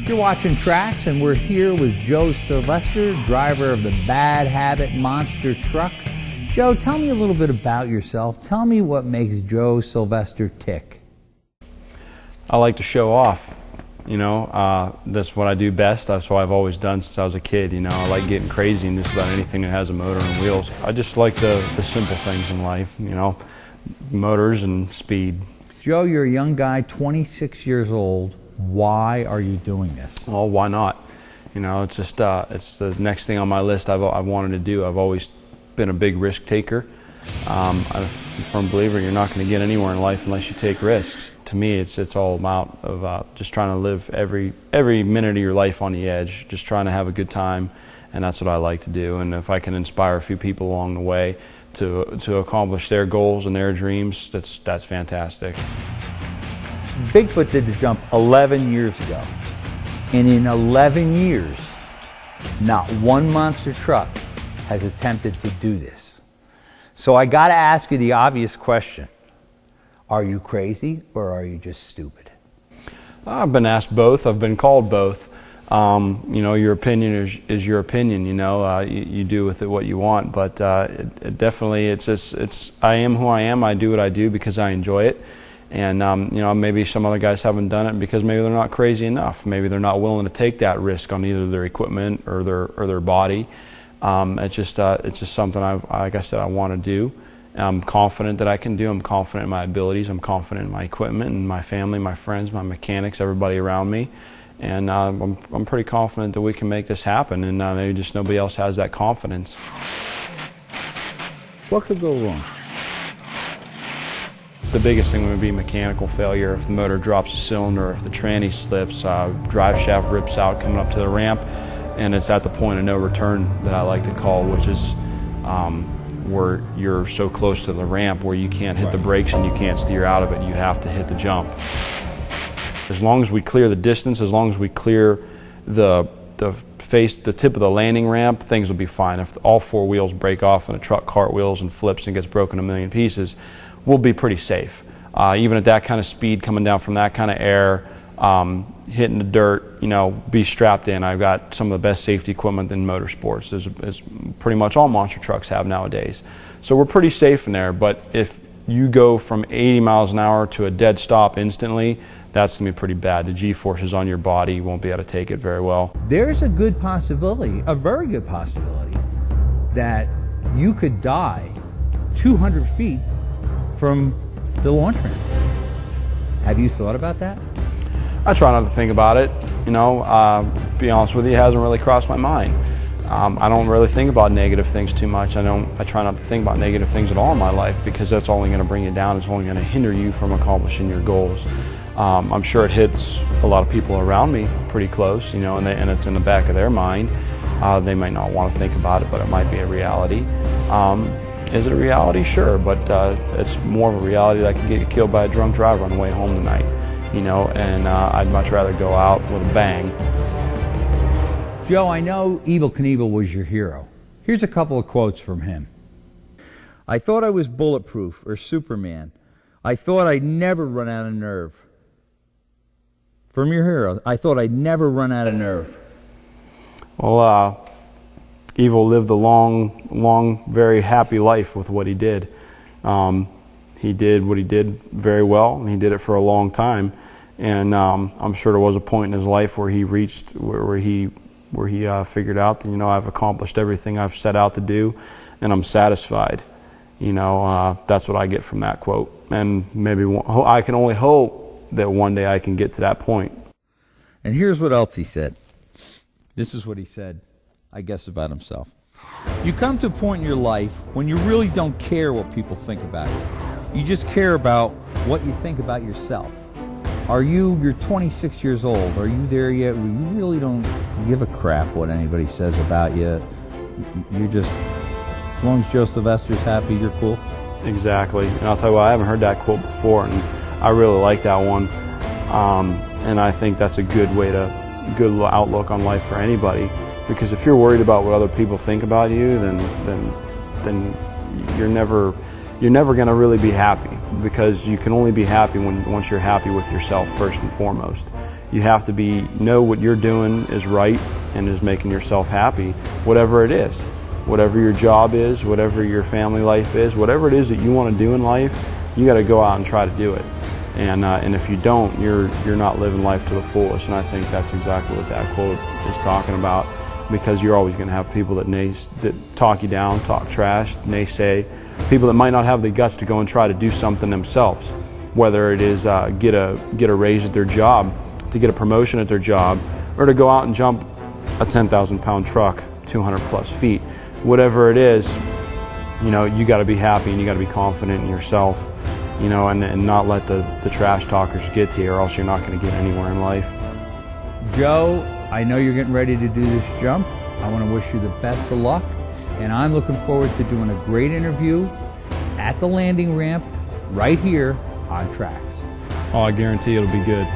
You're watching Tracks, and we're here with Joe Sylvester, driver of the Bad Habit monster truck. Joe, tell me a little bit about yourself. Tell me what makes Joe Sylvester tick. I like to show off. You know, that's what I do best. That's what I've always done since I was a kid. You know, I like getting crazy in just about anything that has a motor and wheels. I just like the simple things in life, you know, motors and speed. Joe, you're a young guy, 26 years old. Why are you doing this? Well, why not? You know, it's just it's the next thing on my list I've wanted to do. I've always been a big risk taker. I'm a firm believer you're not going to get anywhere in life unless you take risks. To me, it's all about just trying to live every minute of your life on the edge, just trying to have a good time, and that's what I like to do. And if I can inspire a few people along the way to accomplish their goals and their dreams, that's fantastic. Bigfoot did the jump 11 years ago, and in 11 years, not one monster truck has attempted to do this. So I got to ask you the obvious question. Are you crazy or are you just stupid? I've been asked both. I've been called both. You know, your opinion is your opinion. You know, you do with it what you want. But it definitely, I am who I am. I do what I do because I enjoy it. And you know, maybe some other guys haven't done it because maybe they're not crazy enough. Maybe they're not willing to take that risk on either their equipment or their body. It's just something like I said, I want to do. I'm confident that I can do. I'm confident in my abilities. I'm confident in my equipment and my family, my friends, my mechanics, everybody around me. And I'm pretty confident that we can make this happen. And maybe just nobody else has that confidence. What could go wrong? The biggest thing would be mechanical failure. If the motor drops a cylinder, if the tranny slips, drive shaft rips out coming up to the ramp, and it's at the point of no return that I like to call, which is where you're so close to the ramp where you can't hit the brakes and you can't steer out of it. You have to hit the jump. As long as we clear the distance, as long as we clear the tip of the landing ramp, things will be fine. If all four wheels break off and a truck cartwheels and flips and gets broken a million pieces, we'll be pretty safe. Even at that kind of speed, coming down from that kind of air, hitting the dirt, you know, be strapped in. I've got some of the best safety equipment in motorsports, as pretty much all monster trucks have nowadays. So we're pretty safe in there, but if you go from 80 miles an hour to a dead stop instantly, that's going to be pretty bad. The G-forces on your body, you won't be able to take it very well. There's a good possibility, a very good possibility, that you could die 200 feet from the launch ramp. Have you thought about that? I try not to think about it, you know, to be honest with you, it hasn't really crossed my mind. I don't really think about negative things too much. I try not to think about negative things at all in my life because that's only going to bring you down. It's only going to hinder you from accomplishing your goals. I'm sure it hits a lot of people around me pretty close, you know, and it's in the back of their mind. They might not want to think about it, but it might be a reality. Is it a reality? Sure, but it's more of a reality that I could get you killed by a drunk driver on the way home tonight. You know, and I'd much rather go out with a bang. Joe, I know Evel Knievel was your hero. Here's a couple of quotes from him. I thought I was bulletproof or Superman. I thought I'd never run out of nerve. From your hero, I thought I'd never run out of nerve. Well, Evel lived a long, very happy life with what he did. He did what he did very well, and he did it for a long time. And I'm sure there was a point in his life where he reached, where he figured out that, you know, I've accomplished everything I've set out to do, and I'm satisfied. You know, that's what I get from that quote. And maybe I can only hope that one day I can get to that point. And here's what else he said. This is what he said, I guess, about himself. You come to a point in your life when you really don't care what people think about you. You just care about what you think about yourself. You're 26 years old. Are you there yet where you really don't give a crap what anybody says about you? You're just, as long as Joe Sylvester's happy, you're cool? Exactly. And I'll tell you what, I haven't heard that quote before, and I really like that one. And I think that's a good outlook on life for anybody. Because if you're worried about what other people think about you, then you're never you're never going to really be happy, because you can only be happy once you're happy with yourself first and foremost. You have to know what you're doing is right and is making yourself happy, whatever it is. Whatever your job is, whatever your family life is, whatever it is that you want to do in life, you got to go out and try to do it. And if you don't, you're not living life to the fullest. And I think that's exactly what that quote is talking about, because you're always going to have people that talk you down, talk trash, naysay, people that might not have the guts to go and try to do something themselves, whether it is get a raise at their job, to get a promotion at their job, or to go out and jump a 10,000-pound truck 200 plus feet. Whatever it is, you got to be happy and you got to be confident in yourself, and not let the trash talkers get to you, or else you're not going to get anywhere in life. Joe, I know you're getting ready to do this jump. I want to wish you the best of luck, and I'm looking forward to doing a great interview at the landing ramp right here on Tracks. Oh, I guarantee it'll be good.